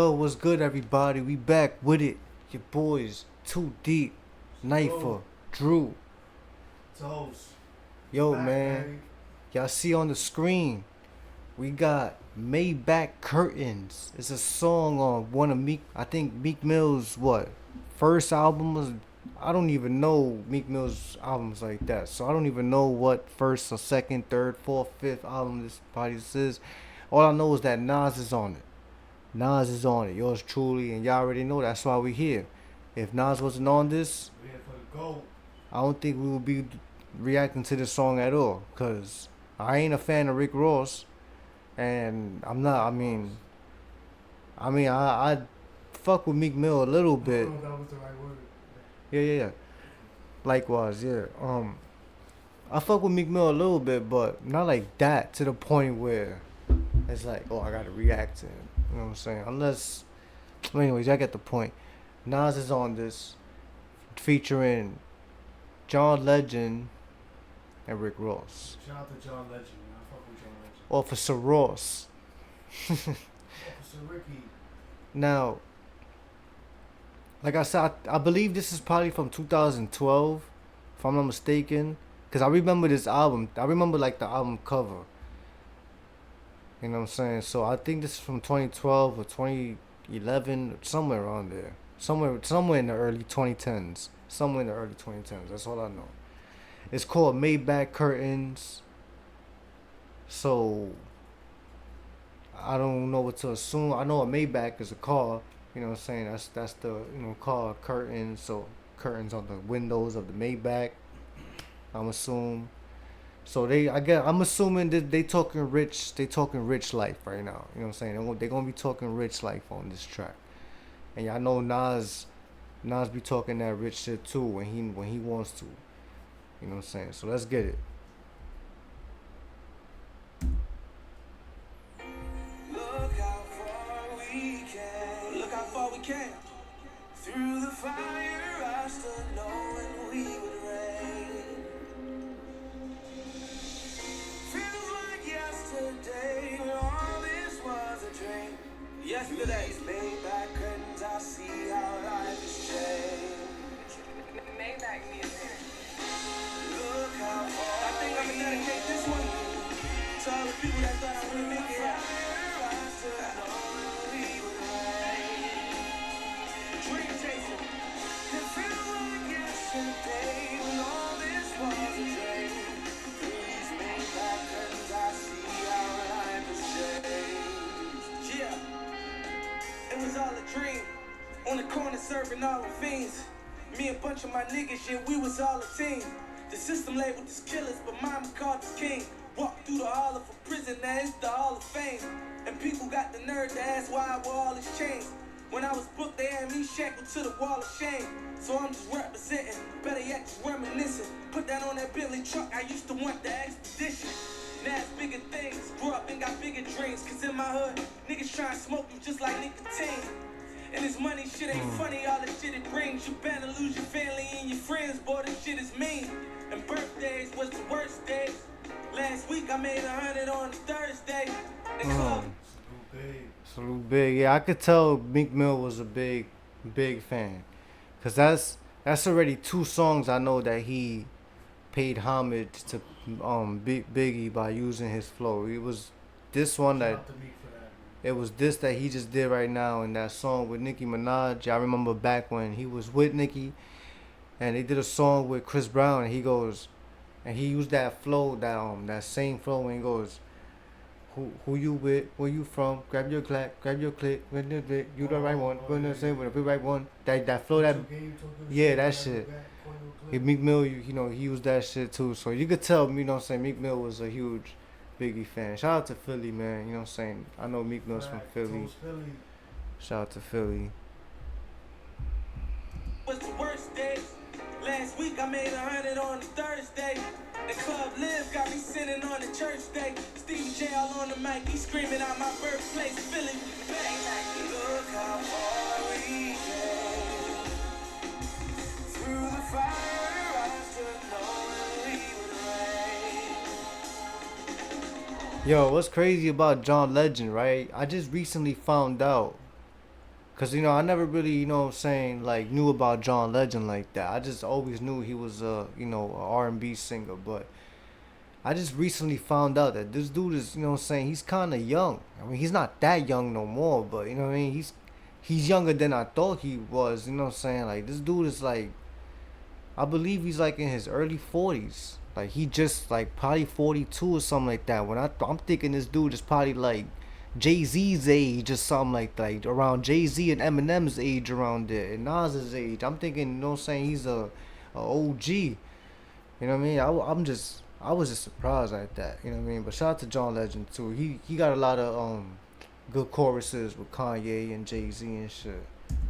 Yo, what's good, everybody? We back with it. Your boys, Too Deep, Knifer, Bro, Drew. toast. We Yo, back, man, baby. y'all see on the screen, we got Maybach Curtains. It's a song on one of Meek, I think Meek Mill's first album was. I don't even know Meek Mill's albums like that, so I don't even know what first or second, third, fourth, fifth album this is. All I know is that Nas is on it. Nas is on it, yours truly, and y'all already know that's why we here. If Nas wasn't on this, We here for the gold. I don't think we would be reacting to this song at all. Cause I ain't a fan of Rick Ross, and I'm not. I fuck with Meek Mill a little I don't bit. know if that was the right word. Yeah. Likewise, yeah. I fuck with Meek Mill a little bit, but not like that to the point where it's like, oh, I gotta react to him. You know what I'm saying? Unless, well, anyways, I get the point. Nas is on this, featuring John Legend and Rick Ross. Shout out to John Legend, man. I fuck with John Legend. Officer Ross. Officer Ricky. Now, like I said, I believe this is probably from 2012, if I'm not mistaken. Because I remember this album. I remember, like, the album cover. You know what I'm saying? So I think this is from 2012 or 2011, somewhere around there. Somewhere in the early 2010s. Somewhere in the early 2010s. That's all I know. It's called Maybach Curtains. So I don't know what to assume. I know a Maybach is a car. You know what I'm saying? That's the car curtains. So curtains on the windows of the Maybach. I'm assuming. So I'm assuming that they talking rich. They talking rich life right now. You know what I'm saying? They're gonna be talking rich life on this track. And y'all know Nas be talking that rich shit too when he wants to. You know what I'm saying? So let's get it. Look how far we came. Look how far we came. Through the fire, I stood knowing we would reign. Feels like yesterday when all this was a dream. Yesterday, made back curtains, I see how life has changed. Maybach music. Look how far I think I'm gonna dedicate this one to all the people that thought I wouldn't make it out. Dream chaser. It feels like yesterday when all this was a dream. These made back curtains, I see how life has changed. Yeah, it was all a dream. On the corner serving all the fiends. Me and a bunch of my niggas, yeah, we was all a team. The system labeled us killers, but mama called us king. Walked through the hall of a prison, now it's the Hall of Fame. And people got the nerve to ask why I wore all this chains. When I was booked, they had me shackled to the wall of shame. So I'm just representing, better yet, just reminiscing. Put that on that Bentley truck, I used to want the expedition. Now it's bigger things, grew up and got bigger dreams. Cause in my hood, niggas try to smoke you just like nicotine. And this money shit ain't funny, all the shit it brings. You better lose your family and your friends, boy, this shit is mean. And birthdays was the worst days. Last week I made 100 on a Thursday. The club. Salute big. Salute big. Yeah, I could tell Meek Mill was a big fan. Cause that's already two songs I know that he paid homage to Biggie by using his flow. It was this one Shout that out to Meek for that, man. it was this that he just did right now in that song with Nicki Minaj. I remember back when he was with Nicki and they did a song with Chris Brown and he goes and he used that flow, that same flow when he goes, who you with, where you from, grab your clap, grab your click, you the right one, go in the same with the right one. That flow that yeah, that shit. Meek Mill, he used that shit too. So you could tell, you know what I'm saying, Meek Mill was a huge Biggie fan. Shout out to Philly, man. You know what I'm saying? I know Meek Mill's from Philly. Philly. Shout out to Philly. Was the worst day. Last week I made 100 on a Thursday. The club live got me sitting on the church day. Stevie J all on the mic, he screaming out my birthplace, Philly. Look how far we came. Through the fire, I stood knowing we would reign. Yo, what's crazy about John Legend, right? I just recently found out Cause I never really, what I'm saying, like knew about John Legend like that. I just always knew he was a R&B singer, but I just recently found out that this dude is, what I'm saying, he's kind of young. I mean, he's not that young no more, but you know what I mean? He's younger than I thought he was, you know what I'm saying? Like this dude is like, I believe he's like in his early 40s. Like he just like probably 42 or something like that. When I'm thinking this dude is probably like Jay-Z's age or something like around Jay-Z and Eminem's age around there and Nas's age. I'm thinking, you know what I'm saying, he's a OG. You know what I mean? I was just surprised at that. You know what I mean? But shout out to John Legend too. He got a lot of good choruses with Kanye and Jay-Z and shit.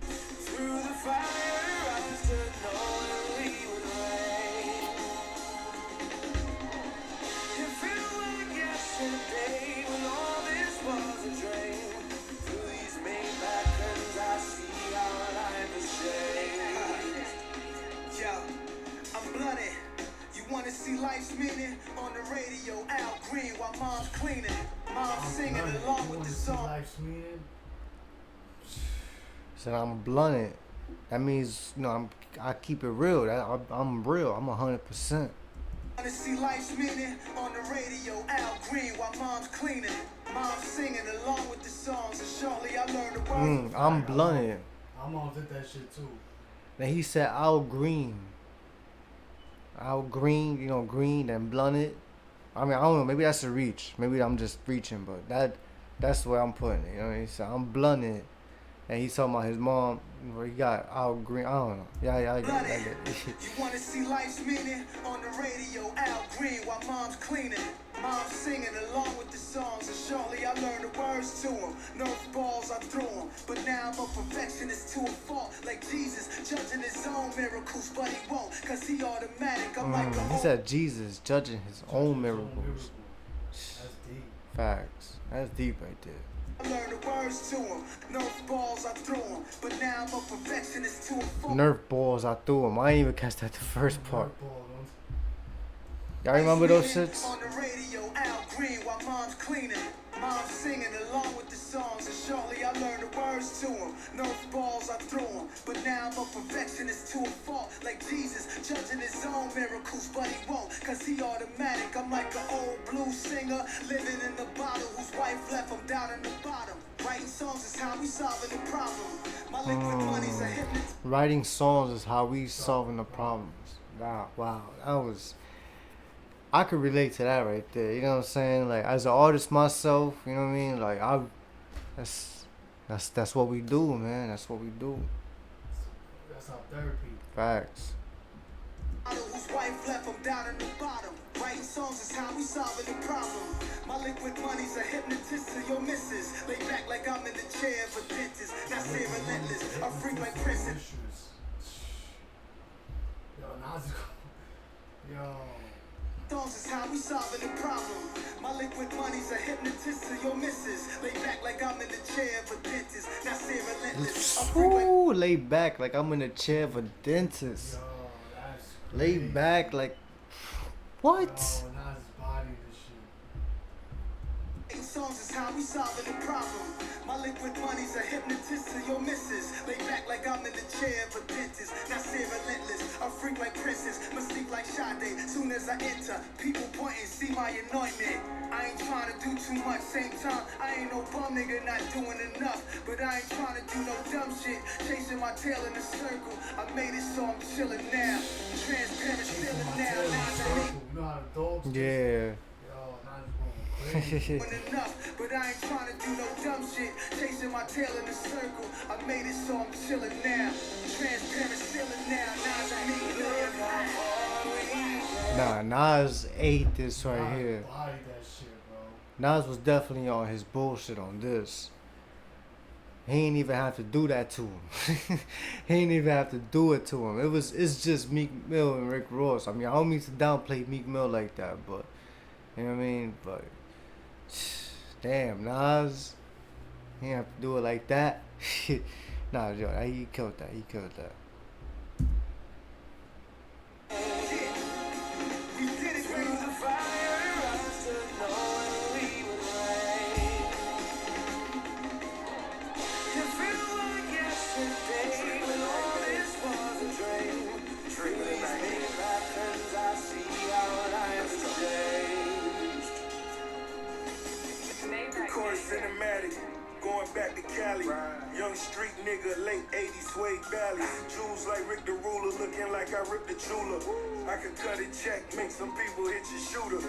Through the fire, I stood knowing we would reign. It felt like yesterday when all this was a dream. Through these Maybach curtains, I see our life has changed. Yo, I'm blooded. You wanna see life's meaning? On the radio, Al Green while mom's cleaning. Mom's singing along with the song. Life's meaning. Said I'm blunted. That means I keep it real. I'm real. I'm 100%. Wanna see life's meaning? On the radio, Al Green while mom's cleaning. Mom's singing along with the songs, and shortly I learned the words. I'm blunted. I'm gonna did that shit too. Then he said Al Green. Al Green, green and blunted. I mean, I don't know. Maybe that's a reach. Maybe I'm just reaching, but that's where I'm putting it. You know what I mean? So I'm blunted. And he's talking about his mom, where he got Al Green. I don't know. Yeah, I get it. You wanna see life's meaning? On the radio, Al Green while mom's cleaning. Mom's singing along with the songs, and shortly I learned the words to them. Nerf balls I threw them, but now I'm a perfectionist to a fault. Like Jesus, judging his own miracles, but he won't, cause he automatic. I'm like He said Jesus judging his own miracles. That's deep. Facts. That's deep right there. I learned the words to him. Nerf balls I threw him, but now I'm a perfectionist to a fault. Nerf balls I threw him. I didn't even catch that the first part. Nerf ball, Y'all remember those shits? On the radio, Al Green while mom's cleaning. Mom's singing along with the songs, and shortly I learned the words to them. Nerf balls I threw him, but now I'm a perfectionist to a fault. Like Jesus, judging his own miracles, but he won't, cause he automatic. I'm like an old blues singer, living in the bottle, whose wife left him down in the bottom. Writing songs is how we solving the problem. My liquid money's a hypnotist. Writing songs is how we solving the problems. Wow. That was... I could relate to that right there. You know what I'm saying? Like as an artist myself, you know what I mean? Like that's what we do, man. That's what we do. That's our therapy. Facts. Whose wife left him down in the bottom. Writing songs is how we solving the problem. My liquid money's a hypnotist to your missus. Lay back like I'm in the chair of a dentist. Not say relentless. I freak like Prince. Yo, Nas. Yo. Songs is how we solving the problem. My liquid money's a hypnotist to your missus. Lay back like I'm in the chair of a dentist. Not say relentless. I freak like Ooh, lay back like I'm in a chair of a dentist. Yo, that's Lay crazy. back like what? Yo, Nas body this shit. songs is how we solving the problem. My liquid money's a hypnotist to your missus. Lay back like I'm in the chair of a dentist. Not say relentless. I freak like princess. Must sleep like Sade. Soon as I enter, people pointing, see my anointment. I ain't trying to do too much. Same time, I ain't no bum nigga, not doing enough. But I ain't trying to do no dumb shit. Chasing my tail in a circle. I made it so I'm chilling now. Transparent, feeling now. Now I ain't You know how the dogs taste? Yeah. Yo, Nas going crazy. doing enough, but I ain't trying to do no dumb shit. Chasing my tail in a circle. I made it so I'm chilling now. Transparent, feeling now. Now I ain't Nah, Nas ate this right Nas here. bodied that shit, bro. Nas was definitely on his bullshit on this. He ain't even have to do that to him. He ain't even have to do it to him. It's just Meek Mill and Rick Ross. I mean, I don't mean to downplay Meek Mill like that, but you know what I mean? But damn, Nas, he ain't have to do it like that. Nah, yo, he killed that. He killed that. We did it through the fire. I stood knowing we would reign. It felt like Young street nigga, late 80s, suede valleys. Jewels like Rick the Ruler, looking like I ripped the jeweler. I could cut a check, make some people hit your shooter.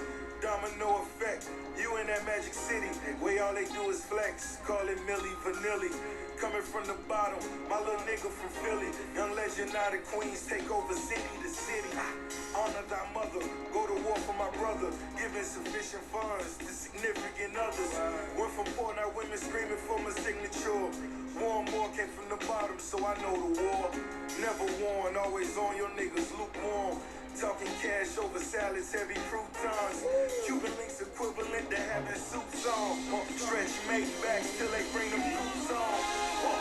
Domino effect, you in that Magic City, where all they do is flex. Call it Millie Vanilli. Coming from the bottom, my little nigga from Philly. Young legend out of Queens, take over city to city. Honor thy mother, go to war for my brother. Giving sufficient funds to significant others. Went from poor, now women screaming for my signature. More and more came from the bottom, so I know the war. Never worn, always on your niggas lukewarm. Talking cash over salads, heavy croutons. Cuban links equivalent to having suits on. Stretch Maybach till they bring them boots on.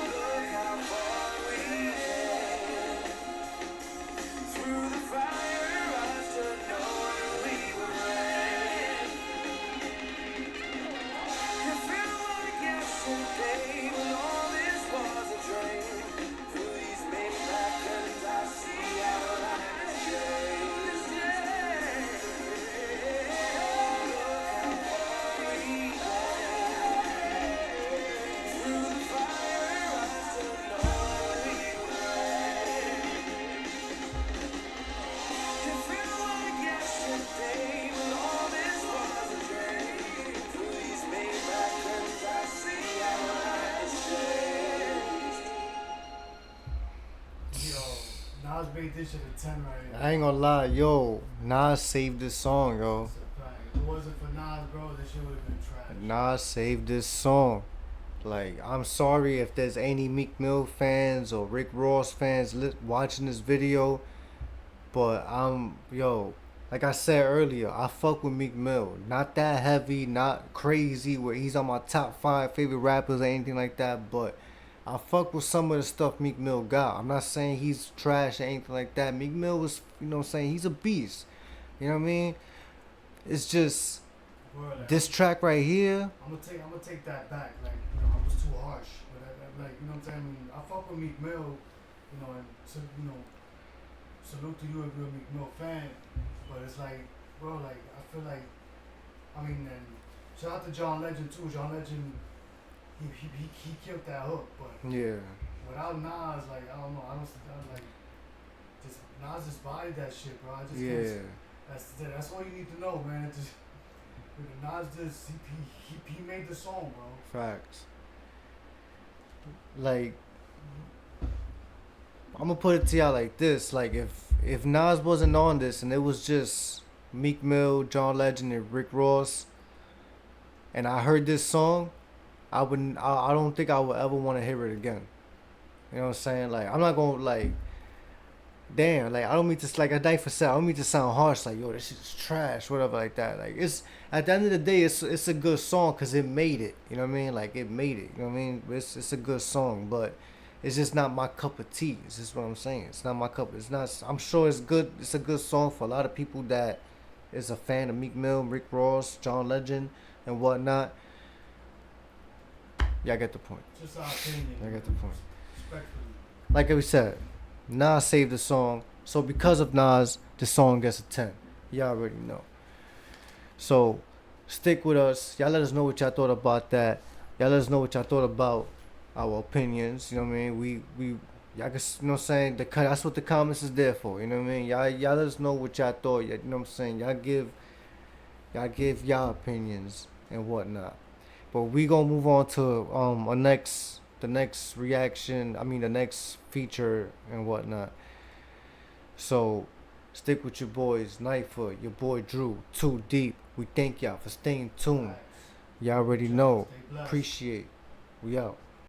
Look how far we came. Through the fire, I stood knowing we were ready. It felt like yesterday when all this was a dream. Through these Maybach curtains, I see our life has changed. Nas made this shit a 10 right here. I ain't gonna lie, yo, Nas saved this song, yo. It's a fact. If it wasn't for Nas, bro, this shit would have been trash. Nas saved this song. Like, I'm sorry if there's any Meek Mill fans or Rick Ross fans watching this video, but like I said earlier, I fuck with Meek Mill. Not that heavy, not crazy where he's on my top 5 favorite rappers or anything like that, but I fuck with some of the stuff Meek Mill got. I'm not saying he's trash or anything like that. Meek Mill was, you know what I'm saying, he's a beast. You know what I mean? It's just Word, this track right here. I'm gonna take that back. Like, you know, I was too harsh. But like, you know what I'm saying? I mean, I fuck with Meek Mill, you know, and so, you know, salute to you if you're a Meek Mill fan. But it's like, bro, like I feel like, I mean, and shout out to John Legend too. John Legend, he killed that hook. But Yeah. without Nas, like I don't know, I like just Nas just bodied that shit, bro. I just Yeah. can't. That's all you need to know, man. It just Nas just he made the song, bro. Facts. Like, I'm gonna put it to y'all like this: like, if Nas wasn't on this and it was just Meek Mill, John Legend, and Rick Ross, and I heard this song, I wouldn't. I don't think I would ever want to hear it again. You know what I'm saying? Like, I'm not gonna like. Damn, like I don't mean to, like a knife for sale. I don't mean to sound harsh, like yo, this shit is trash, whatever, like that. Like, it's at the end of the day, it's a good song because it made it. You know what I mean? Like, it made it. You know what I mean? It's a good song, but it's just not my cup of tea. It's just what I'm saying. It's not my cup. It's not. I'm sure it's good. It's a good song for a lot of people that is a fan of Meek Mill, Rick Ross, John Legend, and whatnot. Y'all get the point. Just our opinion. I get the point. Respectfully. Like we said, Nas saved the song. So because of Nas, the song gets a 10. Y'all already know. So stick with us. Y'all let us know what y'all thought about that. Y'all let us know what y'all thought about our opinions. You know what I mean? We y'all can, you know what I'm saying? That's what the comments is there for. You know what I mean? Y'all let us know what y'all thought. You know what I'm saying? Y'all give y'all opinions and whatnot. But we gonna move on to the next reaction. I mean the next feature and whatnot. So stick with your boys, Nightfoot, your boy Drew, Too Deep. We thank y'all for staying tuned. Facts. Y'all already know. Stay blessed. Appreciate. We out.